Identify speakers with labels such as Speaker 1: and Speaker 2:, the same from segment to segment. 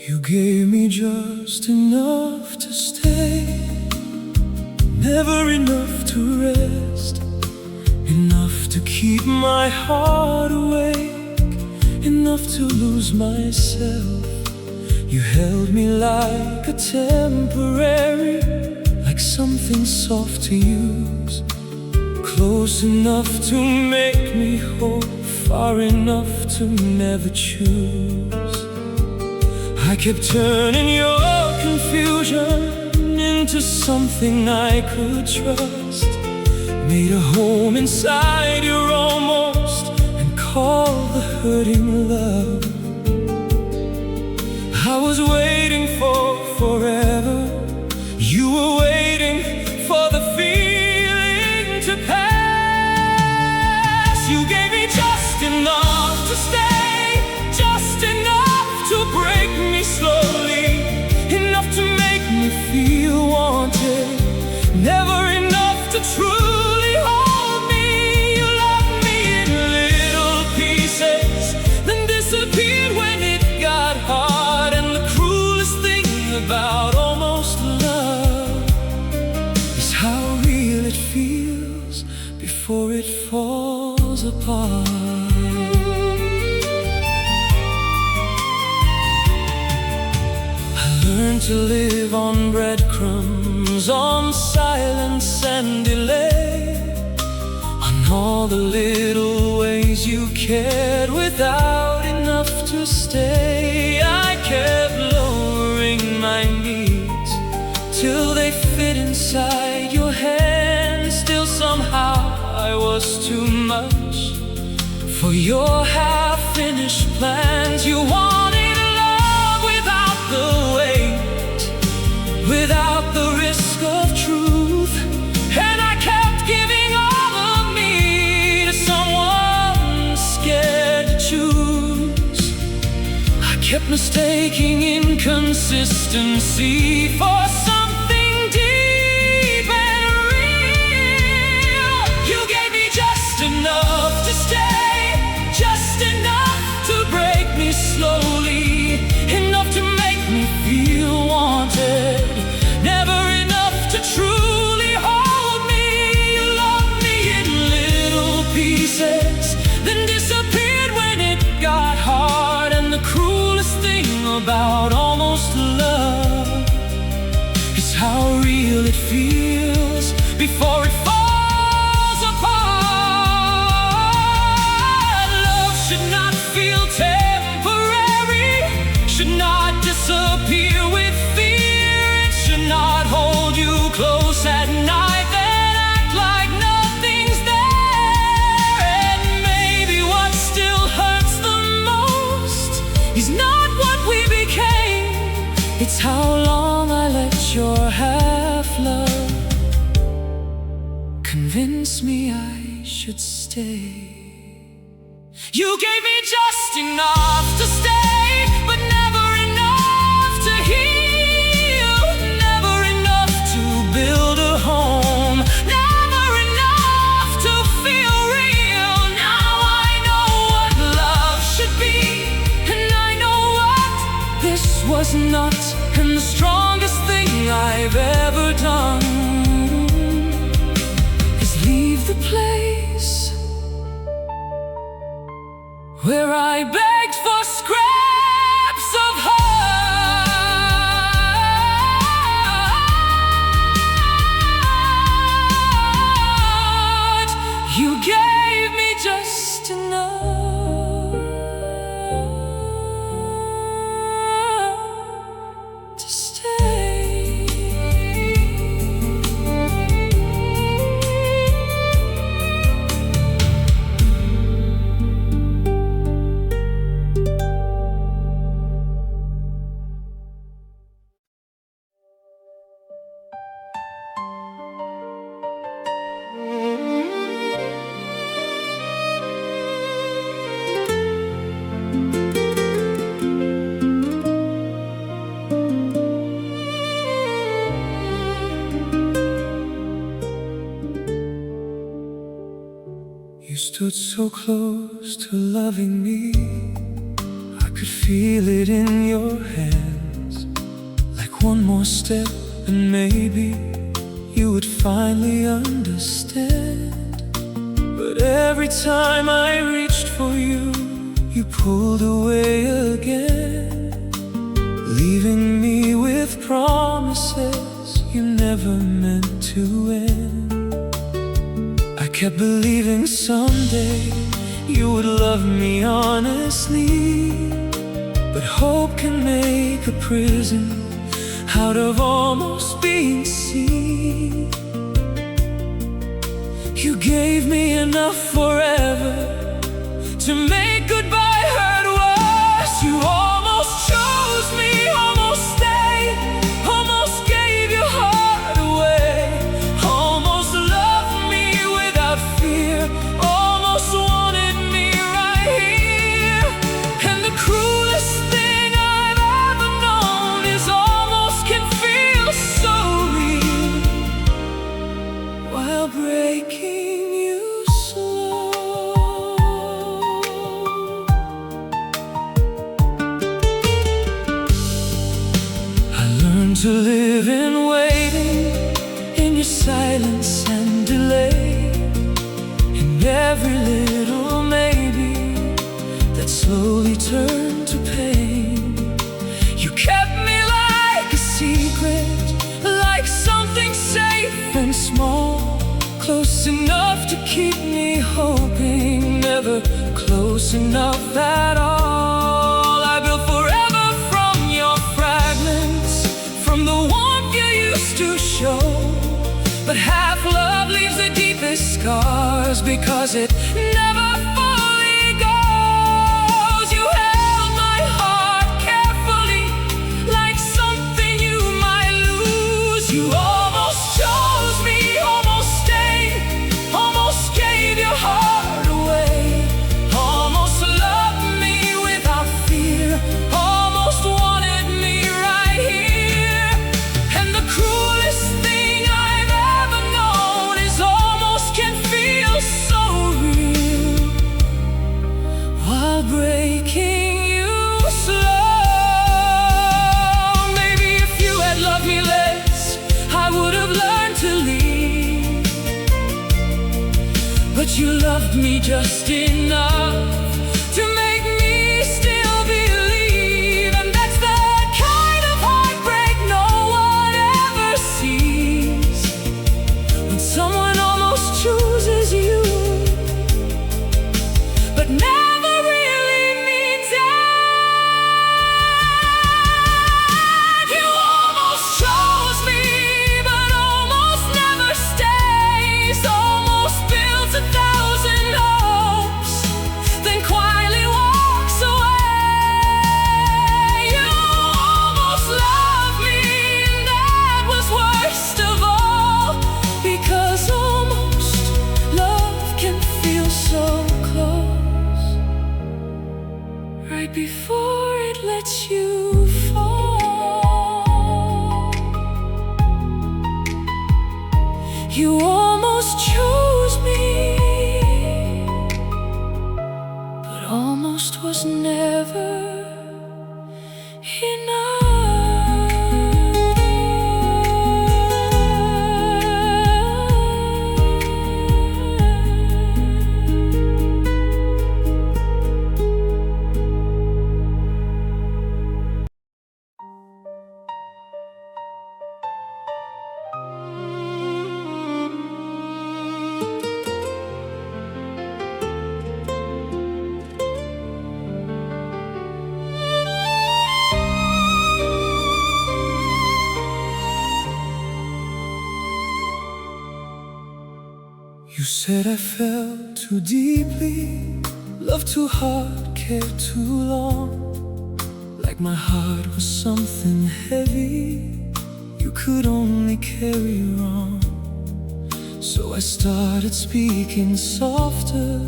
Speaker 1: You gave me just enough to stay, never enough to rest, enough to keep my heart awake, enough to lose myself. You held me like a temporary, like something soft to use, close enough to make me whole, far enough to never choose. I kept turning your confusion into something I could trust, made a home inside your almost, and called the hurting love. I was waiting for forever, you were waiting for the feeling to pass. You gave me just enough to stay, just enough to break me slowly, enough to make me feel wanted, never enough to truly hold me. You loved me in little pieces, then disappeared when it got hard. And the cruelest thing about almost love is how real it feels before it falls apart. Learn to live on breadcrumbs, on silence and delay, on all the little ways you cared without enough to stay. I kept lowering my needs till they fit inside your hands. Still somehow I was too much for your half-finished plans. You wanted love without the weight, without the risk of truth, and I kept giving all of me to someone scared to choose. I kept mistaking inconsistency for something deep and real. You gave me just enough to stay, just enough to break me slowly, enough to make me feel wanted, never enough to truly hold me. You loved me in little pieces, then disappeared when it got hard. And the cruelest thing about almost love is how real it feels before it falls apart. Love should not feel temporary, should not disappear with fear. It should not hold you close at night, then act like nothing's there. And maybe what still hurts the most is not what we became, it's how long I let your half-love convince me I should stay. You gave me just enough to stay, but never enough to heal, never enough to build a home, never enough to feel real. Now I know what love should be, and I know what this was not. And the strongest thing I've ever done is leave the place where I begged for scraps of heart. You gave me just enough to stay. You stood so close to loving me, I could feel it in your hand. one more step and maybe you would finally understand. But every time I reached for you, you pulled away again, leaving me with promises you never meant to end. I kept believing someday you would love me honestly, but hope can make a prison out of almost being seen. You gave me enough forever to make goodbye hurt worse. You almost chose me, almost stayed, almost gave your heart away, almost loved me without fear, almost wanted me right here. And the cruelest thing I've ever known is almost can feel so real while breaking you slow. I learned to live in waiting, in your silence and delay, in every little maybe that slowly turned to pain. You kept me like a secret, like something safe and small, close enough to keep me hoping, never close enough at all. I built forever from your fragments, from the warmth you used to show. But half love leaves the deepest scars because it never fully goes. You held my heart carefully, like something you might lose. You almost chose me, almost stayed, almost gave your heart away, almost loved me without fear, almost wanted me right here. And the cruelest thing I've ever known is almost can feel so real while breaking you slow. Maybe if you had loved me less, I would have learned to leave. But you loved me just enough to make me still believe. And that's the kind of heartbreak no one ever sees, when someone almost chooses you, but never really means it. You almost chose me, but almost never stays, almost builds 1,000 hopes, then quietly walks away. You almost loved me, and that was worst of all, because almost love can feel so close, right before it lets you fall. You almost chose me, but almost was never You said I fell too deeply, loved too hard, cared too long, like my heart was something heavy you could only carry wrong. So I started speaking softer,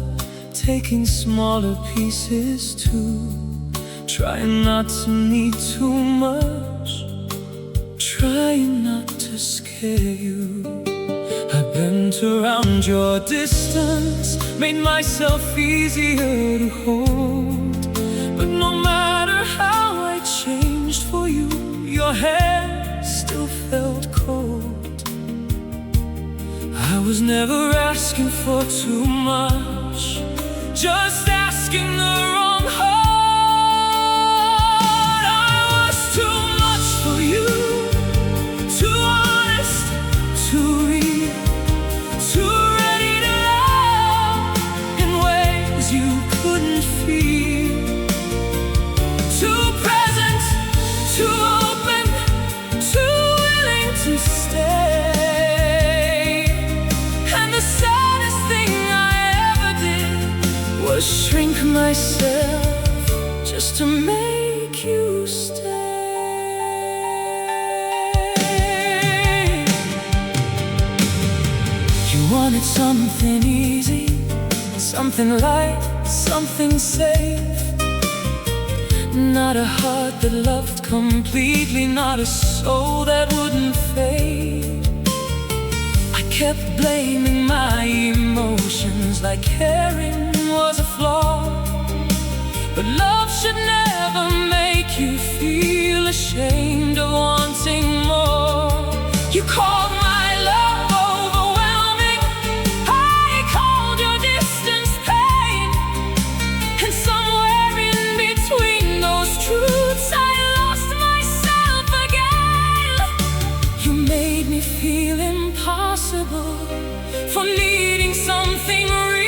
Speaker 1: taking smaller pieces too, trying not to need too much, trying not to scare you. I bent around your distance, made myself easier to hold. But no matter how I changed for you, your hand was never asking for too much, just asking the wrong heart. I was too much for you, too honest, too real, too ready to love in ways you couldn't feel, too present, too open, too willing to stay. And the saddest thing I ever did was shrink myself just to make you stay. You wanted something easy, something light, something safe. Not a heart that loved completely, not a soul that wouldn't fade. I kept blaming my emotions like caring was a flaw. But love should never make you feel ashamed of wanting more. You called my love overwhelming, I called your distance pain. And somewhere in between those truths I lost myself again. You made me feel impossible for needing something real.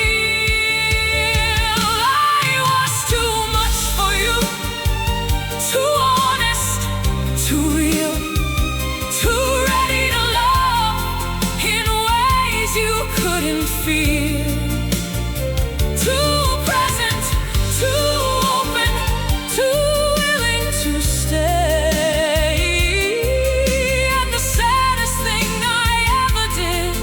Speaker 1: I was too much for you, too honest, too real, too ready to love in ways you couldn't feel, too present, too open, too willing to stay. And the saddest thing I ever did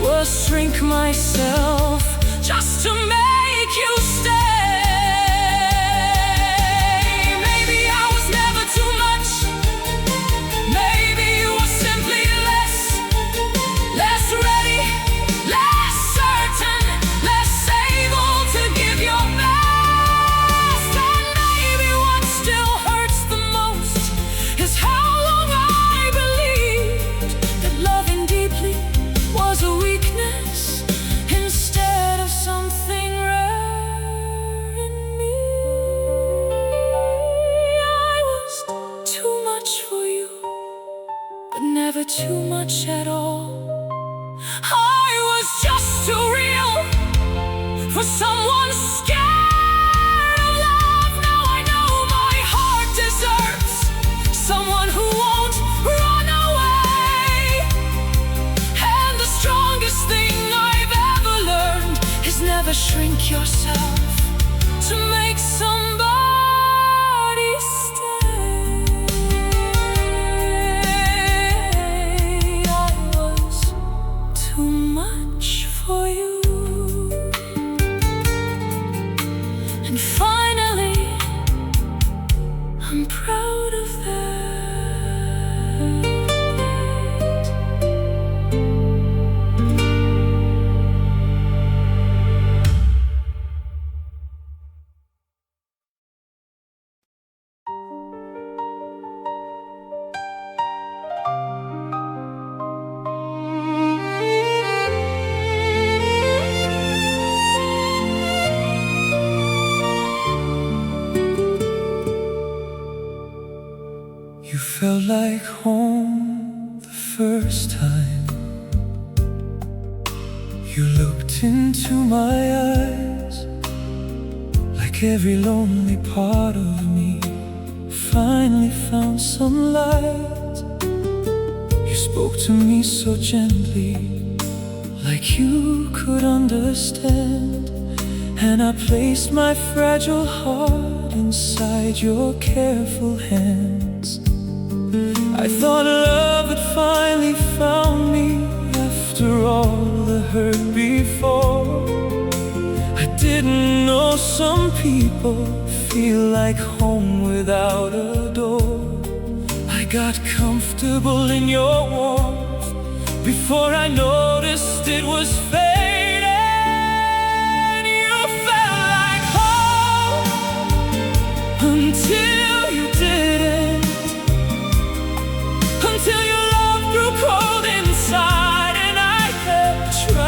Speaker 1: was shrink myself just to make you stay. Maybe I was never too much, maybe you were simply less ready, less certain, less able to give your best. And maybe what still hurts the most is how long I believed that loving deeply was a weakness instead of something rare in me. I was too much for you, but never too much at all. I was just too real for someone scared of love. Now I know my heart deserves someone who won't run away. And the strongest thing I've ever learned is never shrink yourself to make somebody stay. I was too much for you. And finally, I'm proud of that. You felt like home the first time you looked into my eyes, like every lonely part of me finally found some light. You spoke to me so gently, like you could understand, and I placed my fragile heart inside your careful hands. I thought love had finally found me after all the hurt before. I didn't know some people feel like home without a door. I got comfortable in your warmth before I noticed it was fading. You felt like home until you didn't, until your love grew cold inside and I kept trying.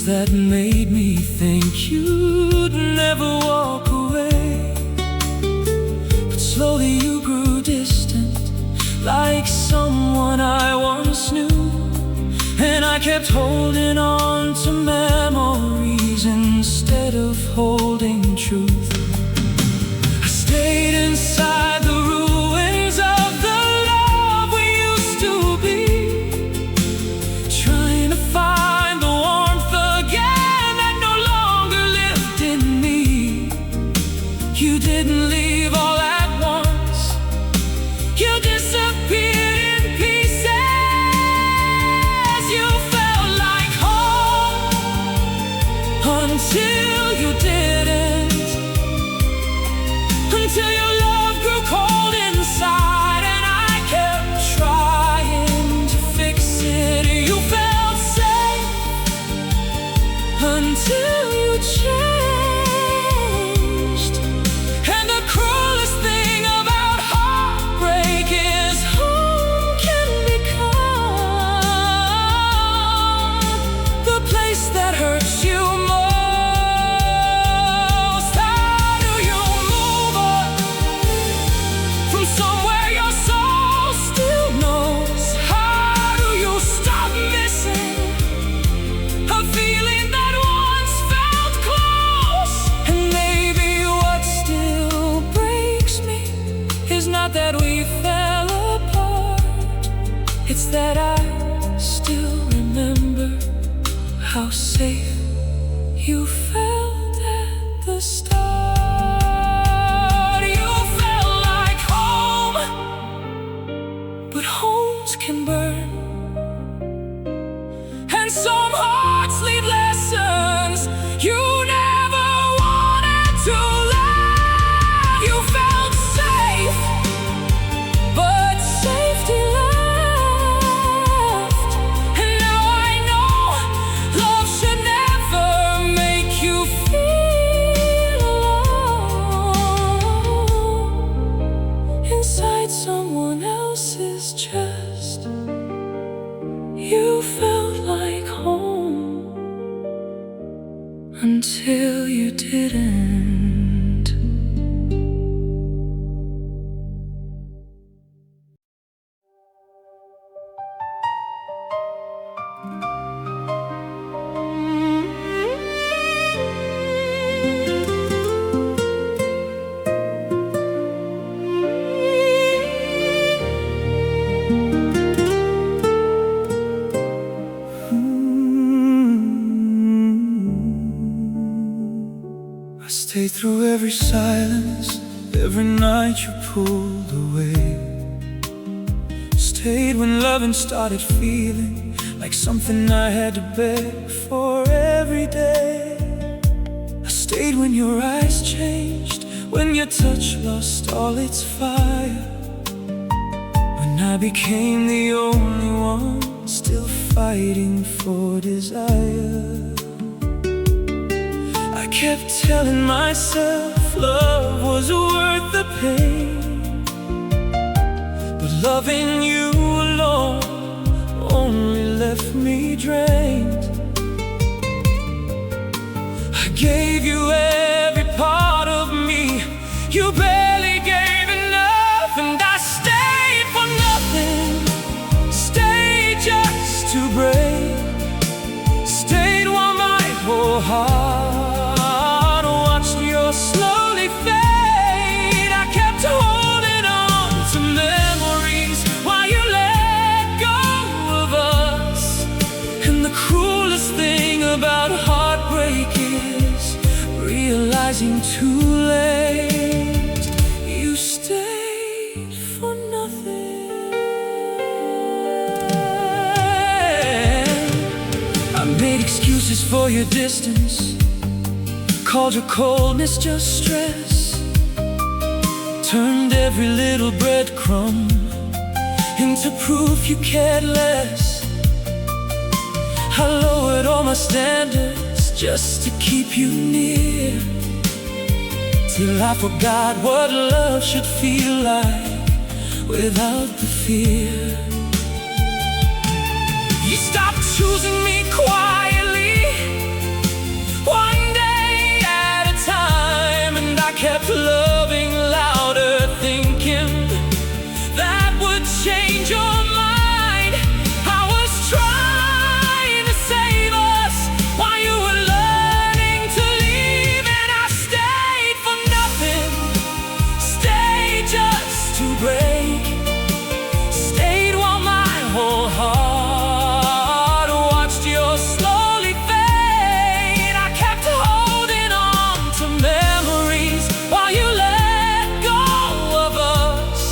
Speaker 1: that made me think you'd never walk away. But slowly you grew distant, like someone I once knew. And I kept holding on to memories instead of holding truth. I stayed inside the ruins of the love we used to be, trying to find the warmth again that no longer lived in me. You didn't leave all at once, you disappeared in pieces. You felt like home until you didn't, until your love grew cold inside and I kept trying to fix it. You felt safe until you changed. And the cruelest thing about heartbreak is home can become the place that hurts you most. How do you move on from somewhere your soul still knows? How do you stop missing a feeling that once felt close? And maybe what still breaks me is not that we fell apart, it's that I still remember how safe you felt at the start. You felt like home, but homes can burn, and some hearts leave lessons you never wanted to learn. You felt safe, but safety left. And now I know love should never make you feel alone inside someone else's chest. You felt like home until you didn't. I stayed through every silence, every night you pulled away. Stayed when loving started feeling like something I had to beg for every day. I stayed when your eyes changed, when your touch lost all its fire, when I became the only one still fighting for desire. I kept telling myself love was worth the pain, but loving you alone only left me drained. I gave you every part of me, you barely gave enough, and I stayed for nothing, stayed just to break, stayed while my whole heart slowly fade. I kept holding on to memories while you let go of us. And the cruelest thing about heartbreak is realizing too late you stayed for nothing. I made excuses for your distance, called your coldness just stress, turned every little breadcrumb into proof you cared less. I lowered all my standards just to keep you near, till I forgot what love should feel like without the fear. You stopped choosing me quietly, kept loving louder, thinking that would change your mind. I was trying to save us while you were learning to leave, and I stayed for nothing, stayed just to break, stayed while my whole heart watched your slowly fade. I kept holding on to memories while you let go of us.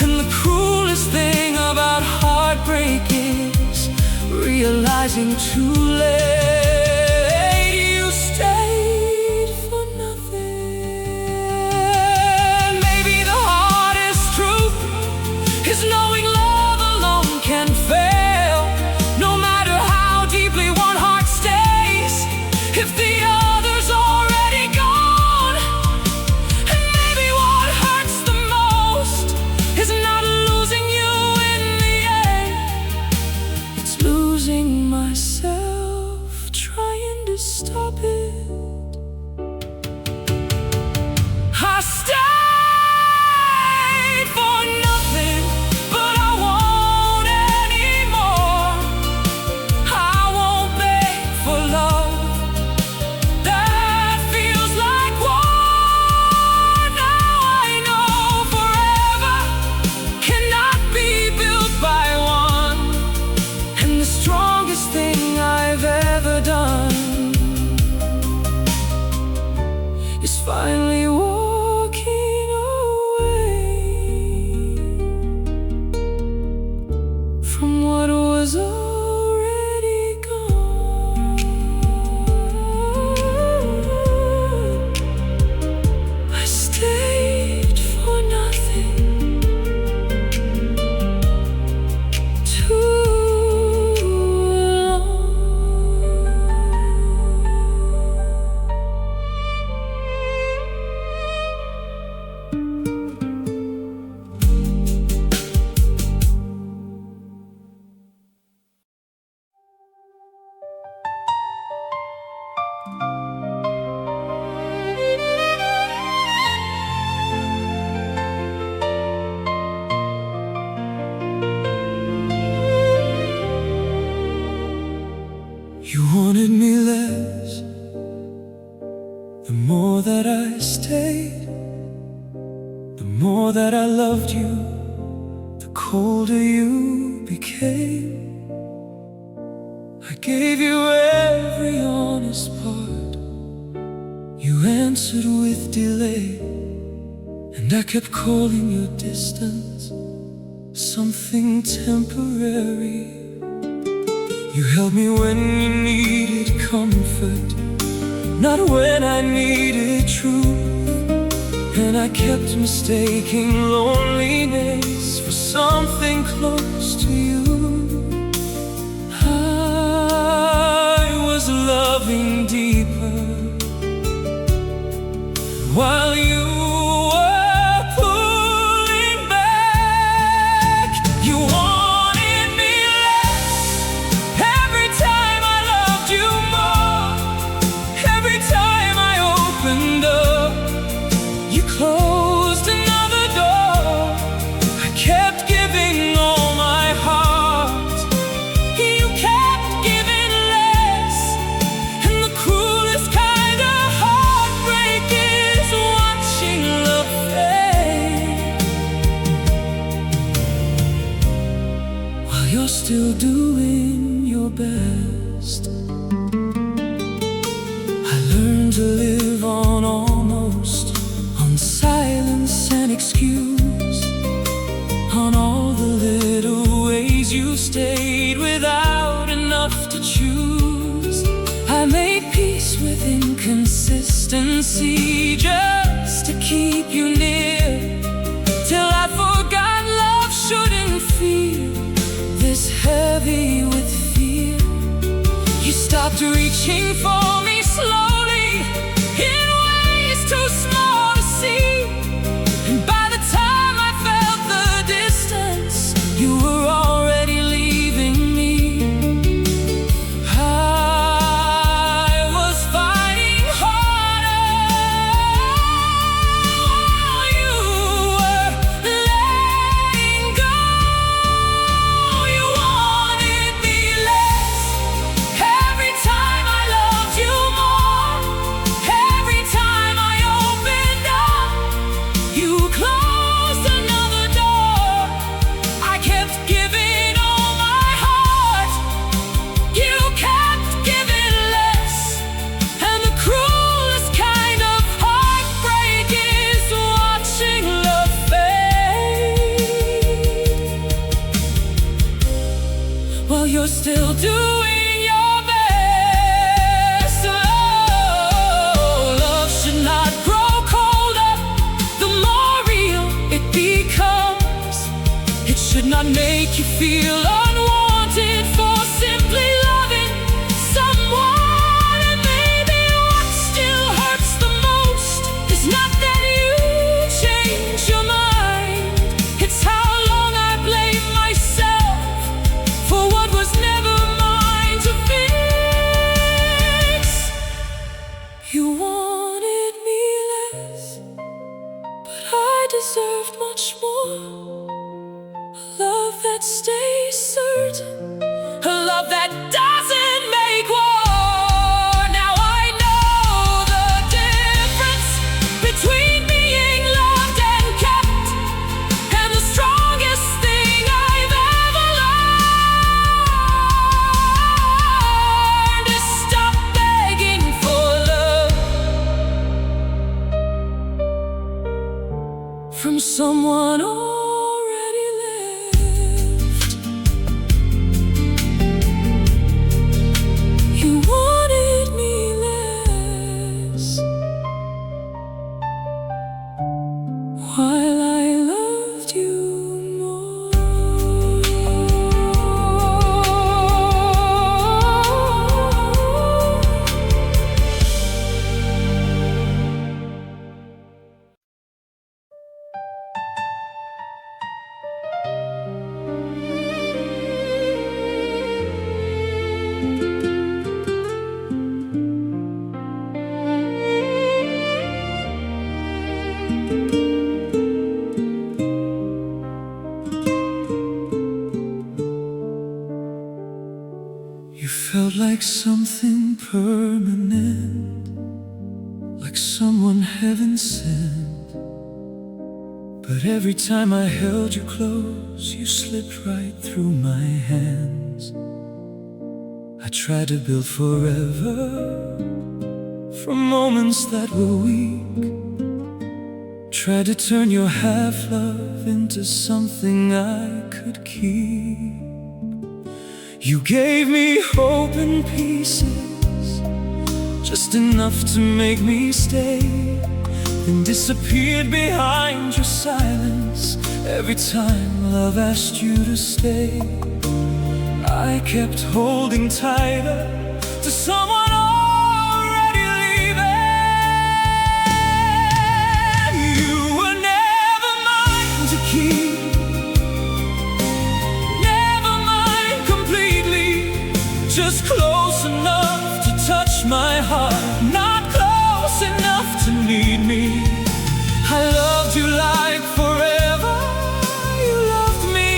Speaker 1: And the cruelest thing about heartbreak is realizing too late you stayed for nothing. Maybe the hardest truth is knowing love alone can fail. No matter how deeply one heart stays, if the other's already gone. And maybe what hurts the most is not losing you in the end, it's losing myself trying to stop it. I stayed for nothing, but I won't anymore. I won't beg for love that feels like war. Now I know forever cannot be built by one, and the strongest thing I've ever done is finally walking away from what was already gone. I stayed for nothing too long. You wanted me less, the more that I stayed, the more that I loved you, the colder you became. I gave you every honest part, you answered with delay, and I kept calling your distance something temporary. You held me when you needed comfort, not when I needed truth. And I kept mistaking loneliness for something close to you. I was loving deeper while you were pulling back. You wanted me less. Every time I loved you more. Every time I opened up, you closed another door. I kept giving all my heart, you kept giving less. And the cruelest kind of heartbreak is watching love fade while you're still doing your best. I learned to live on almost, on silence and excuse, on all the little ways you stayed without enough to choose. I made peace with inconsistency just to keep you near, till I forgot love shouldn't feel this heavy with fear. You stopped reaching for me slowly in ways too small to see, and by the time I felt the distance, you were already leaving me. I was fighting harder feel unwanted for simply loving someone. And maybe what still hurts the most is not that you change your mind, it's how long I blame myself for what was never mine to fix. You wanted me less, but I deserved much more. A love that stays certain, a love that doesn't make war. Now I know the difference between being loved and kept, and the strongest thing I've ever learned is stop begging for love from someone already left. You wanted me less, while I loved you more. You felt like something permanent, like someone heaven sent. But every time I held you close, you slipped right through my hands. I tried to build forever from moments that were weak, tried to turn your half-love into something I could keep. You gave me hope in pieces, just enough to make me stay, then disappeared behind your silence every time love asked you to stay. I kept holding tighter to someone already leaving. You were never mine to keep, just close enough to touch my heart, not close enough to need me. I loved you like forever, you loved me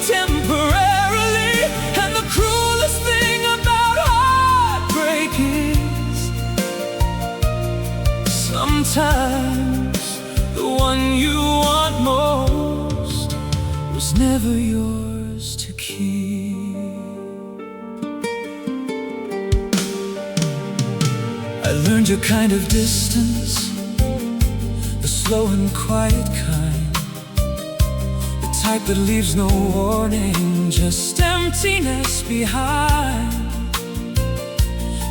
Speaker 1: temporarily. And the cruelest thing about heartbreak is sometimes the one you want most was never yours to keep. I learned your kind of distance, the slow and quiet kind, the type that leaves no warning, just emptiness behind.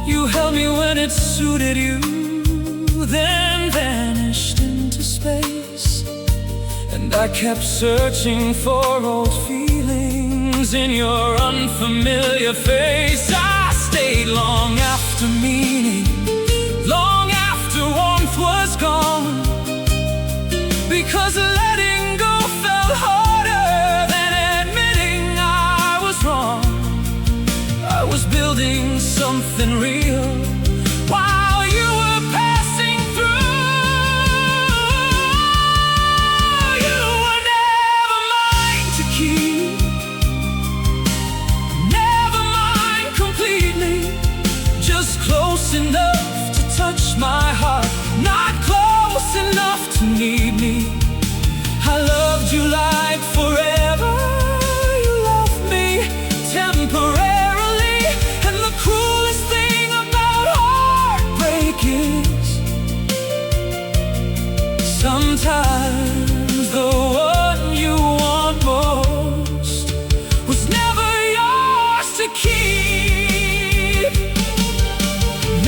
Speaker 1: You held me when it suited you, then vanished into space. And I kept searching for old feelings in your unfamiliar face. I stayed long after meaning, long after warmth was gone, because letting go felt harder than admitting I was wrong. I was building something real while you were passing through. You were never mine to keep, never mine completely, just close enough touch my heart, not close enough to need me. I loved you like forever, you loved me temporarily. And the cruelest thing about heartbreak is sometimes the one you want most was never yours to keep.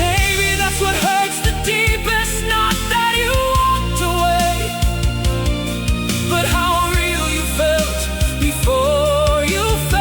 Speaker 1: Maybe that's what hurts the deepest, not that you walked away, but how real you felt before you felt.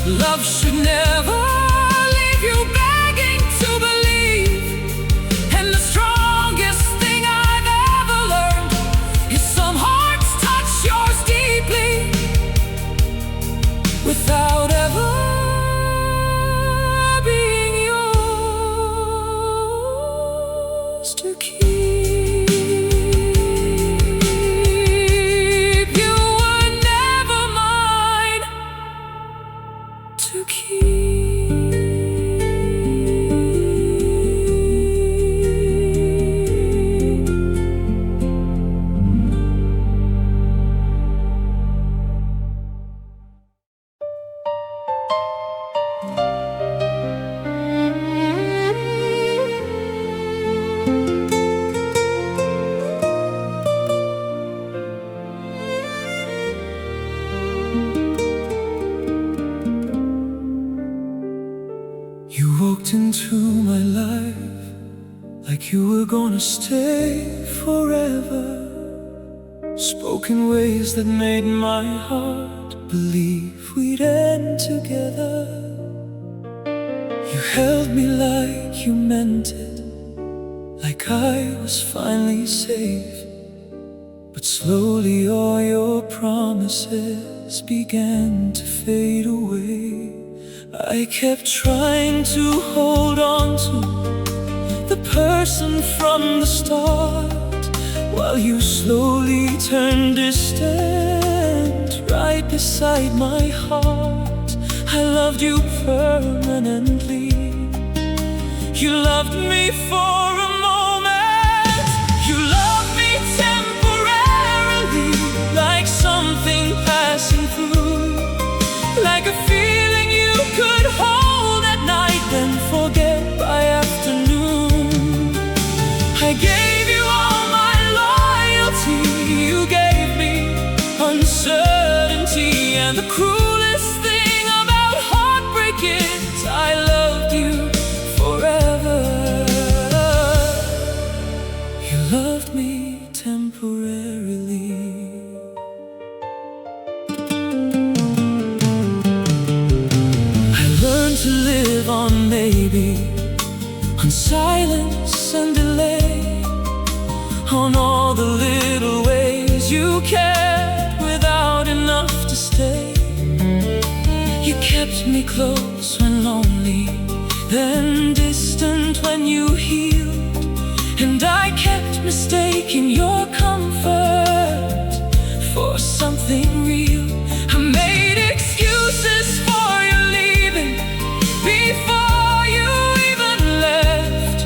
Speaker 1: Love should never leave you begging to believe. And the strongest thing I've ever learned is some hearts touch yours deeply without ever being yours to keep. You walked into my life like you were gonna stay forever. Spoke in ways that made my heart believe we'd end together. You held me like you meant it, like I was finally safe. But slowly all your promises began to fade away. I kept trying to hold on to the person from the start, while you slowly turned distant right beside my heart. I loved you permanently. You loved me for a moment. You loved me temporarily, like something passing through, like a feeling you could hold at night, then forget by afternoon. I gave you all my loyalty. You gave me uncertainty. And the cruelest thing about heartbreak is I loved you forever. You loved me temporarily. To live on maybe, on silence and delay, on all the little ways you cared without enough to stay. You kept me close when lonely, then distant when you healed. And I kept mistaking your comfort for something real. I made excuses for your leaving before you even left,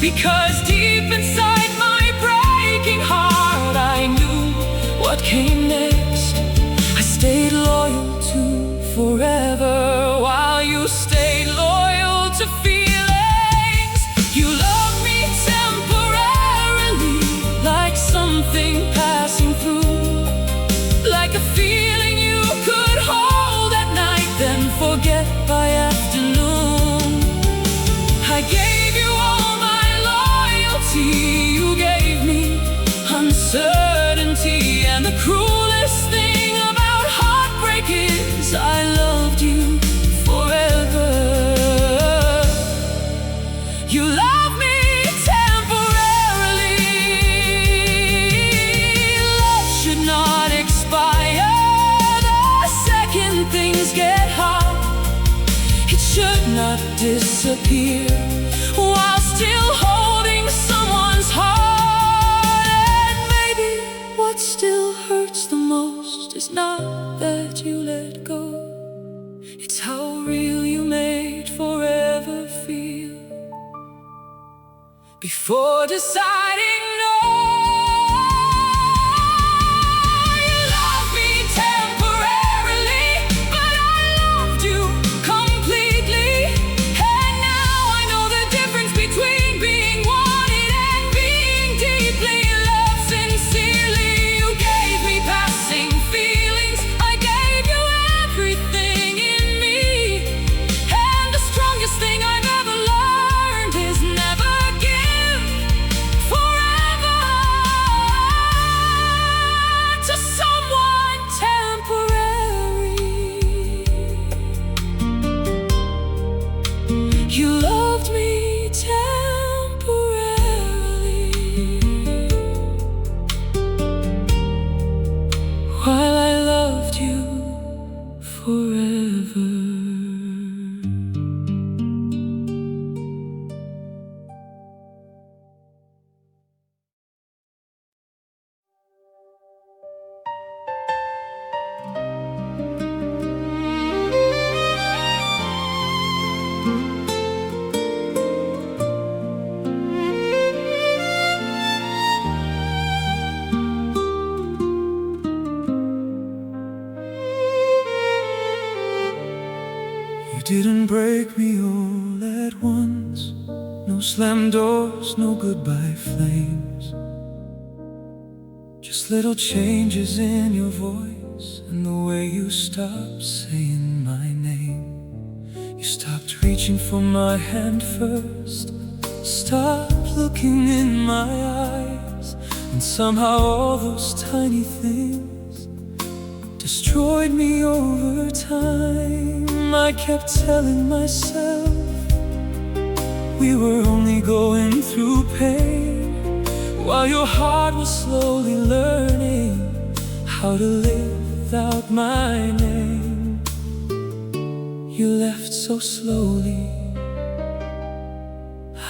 Speaker 1: because deep inside my breaking heart I knew what came next. I stayed loyal to forever, while you stayed loyal to feelings. You loved me temporarily, like something passing through, like a feeling you could hold at night, then forget by afternoon. I gave you all my loyalty. You gave me uncertainty. And the cruelest thing about heartbreak is I loved you forever. You love me temporarily. Love should not expire the second things get hard. It should not disappear while still holding someone's heart. And maybe what still hurts the most is not that you let go, it's how real you made forever feel before deciding no. You loved me temporarily, but I loved you completely. And now I know the difference between being wanted and being deeply loved sincerely. You gave me passing feelings. I gave you everything in me. And the strongest thing I've ever learned is never give forever. You didn't break me all at once. No slammed doors, no goodbye flames. Just little changes in your voice and the way you stopped saying my name. You stopped reaching for my hand first, stopped looking in my eyes, and somehow all those tiny things destroyed me over time. I kept telling myself we were only going through pain, while your heart was slowly learning how to live without my name. You left so slowly,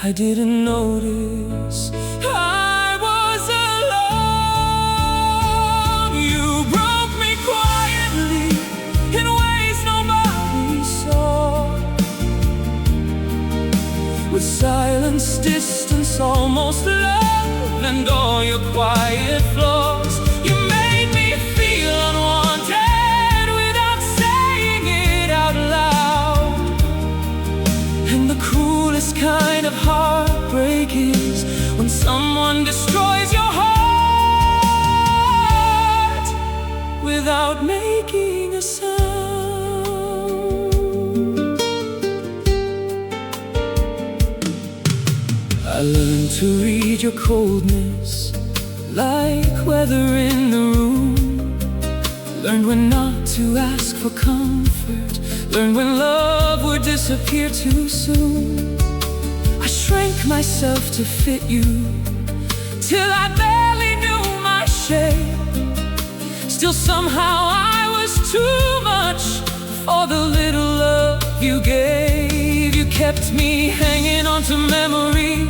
Speaker 1: I didn't notice I was alone. You broke me quietly in ways nobody saw, with silence, distance, almost love, and all your quiet flaws. You made me feel unwanted without saying it out loud. And the cruelest kind of heartbreak is when someone destroys your heart without making a sound. I learned to read your coldness like weather in the room. Learned when not to ask for comfort. Learned when love would disappear too soon. I shrank myself to fit you till I barely knew my shape. Still somehow I was too much for the little love you gave. You kept me hanging on to memories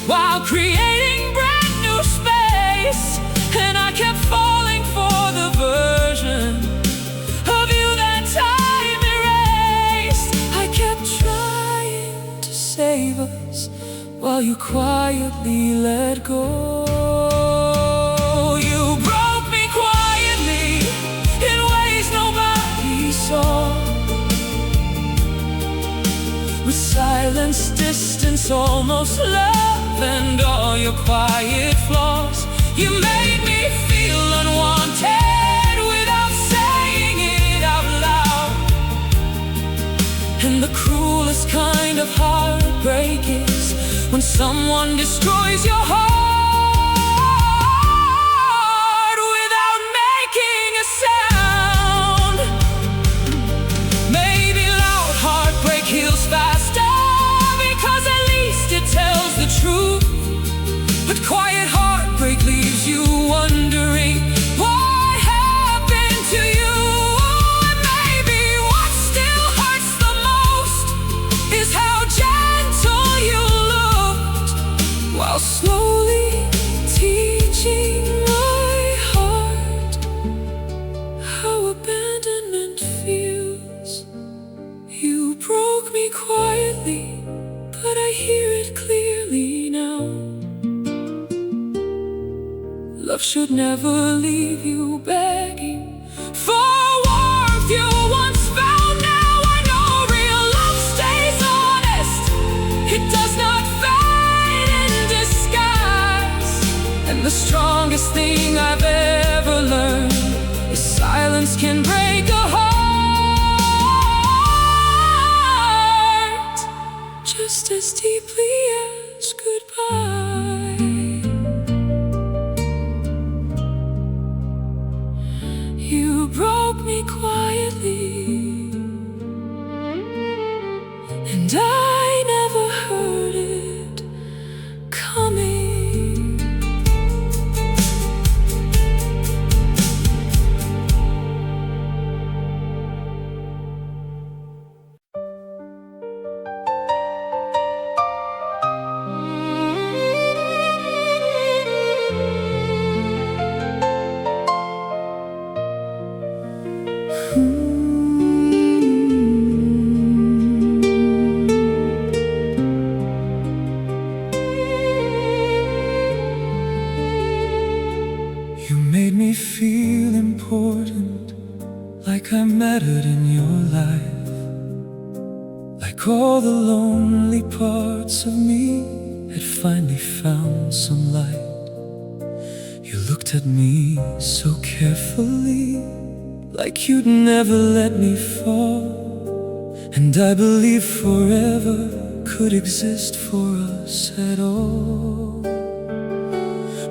Speaker 1: while creating brand new space, and I kept falling for the version of you that time erased. I kept trying to save us while you quietly let go. You broke me quietly in ways nobody saw, with silence, distance, almost love, and all your quiet flaws. You made me feel unwanted without saying it out loud. And the cruelest kind of heartbreak is when someone destroys your heart without making a sound. Maybe loud heartbreak heals faster because at least it tells the truth, but quiet heartbreak leaves you wondering what happened to you. And maybe what still hurts the most is how gentle you looked while slowly teaching my heart how abandonment feels. You broke me quietly, but I hear it clearly now. Love should never leave you begging for warmth you once found. Now I know real love stays honest. It does not fade in disguise. And the strongest thing I've ever learned is silence can break a heart just as deeply as goodbye. You broke me quietly, and I never heard it coming. like all the lonely parts of me had finally found some light. You looked at me so carefully, like you'd never let me fall. And I believed forever could exist for us at all.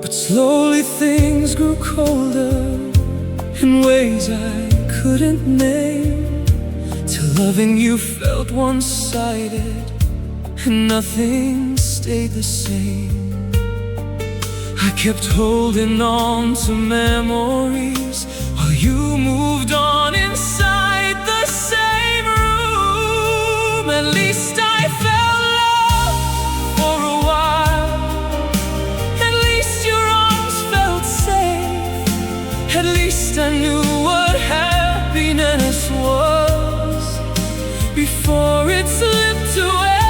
Speaker 1: But slowly things grew colder in ways I couldn't name, till loving you felt one-sided and nothing stayed the same. I kept holding on to memories while you moved on inside the same room. At least I felt love for a while. At least your arms felt safe. At least I knew what happiness was before it slipped away.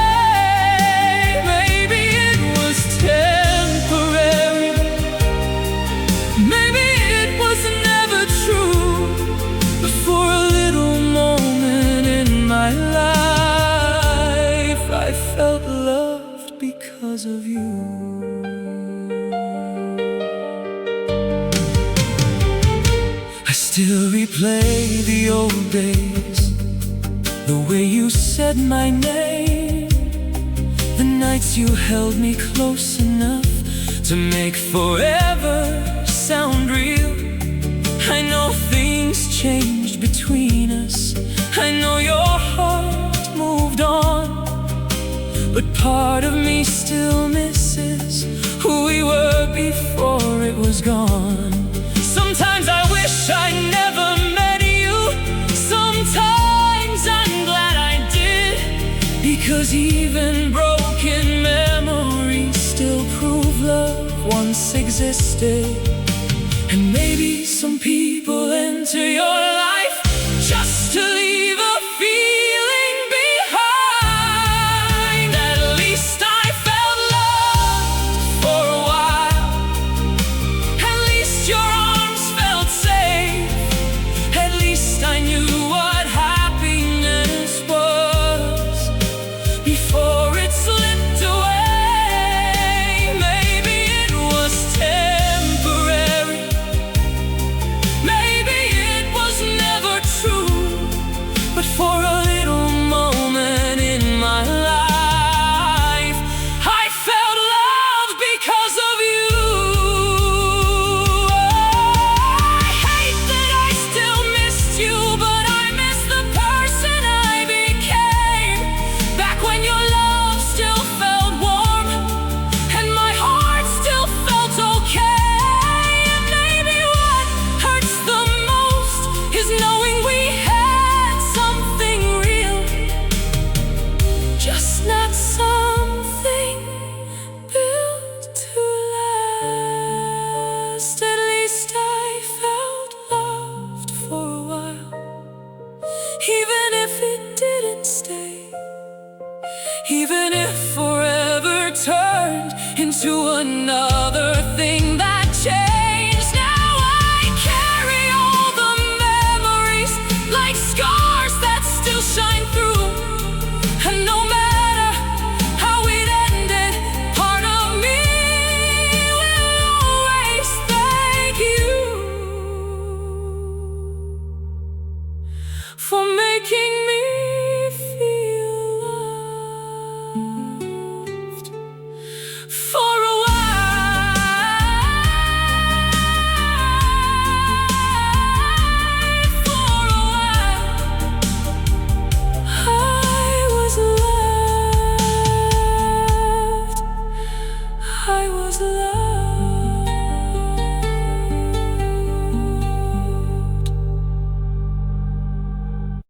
Speaker 1: Maybe it was temporary. Maybe it was never true. But for a little moment in my life, I felt loved because of you. I still replay the old days, the way you said my name, the nights you held me close enough to make forever sound real. I know things changed between us, I know your heart moved on, but part of me still misses who we were before it was gone. Sometimes I wish I never met you. Sometimes I'm glad I did, because even broken memories still prove love once existed. And maybe some people enter your life just to leave a feeling behind. At least I felt loved for a while. At least your arms felt safe. At least I knew what happiness was before it slipped away. Maybe it was temporary. Maybe it was never true. But for a little moment in my life, I felt love because of you. I hate that I still missed you, but I miss the person I became. Back when your love still felt warm and my heart still felt okay. And maybe what hurts the most is knowing we had something real, just not something built to last. At least I felt loved for a while, even if it didn't stay, even if forever turned into a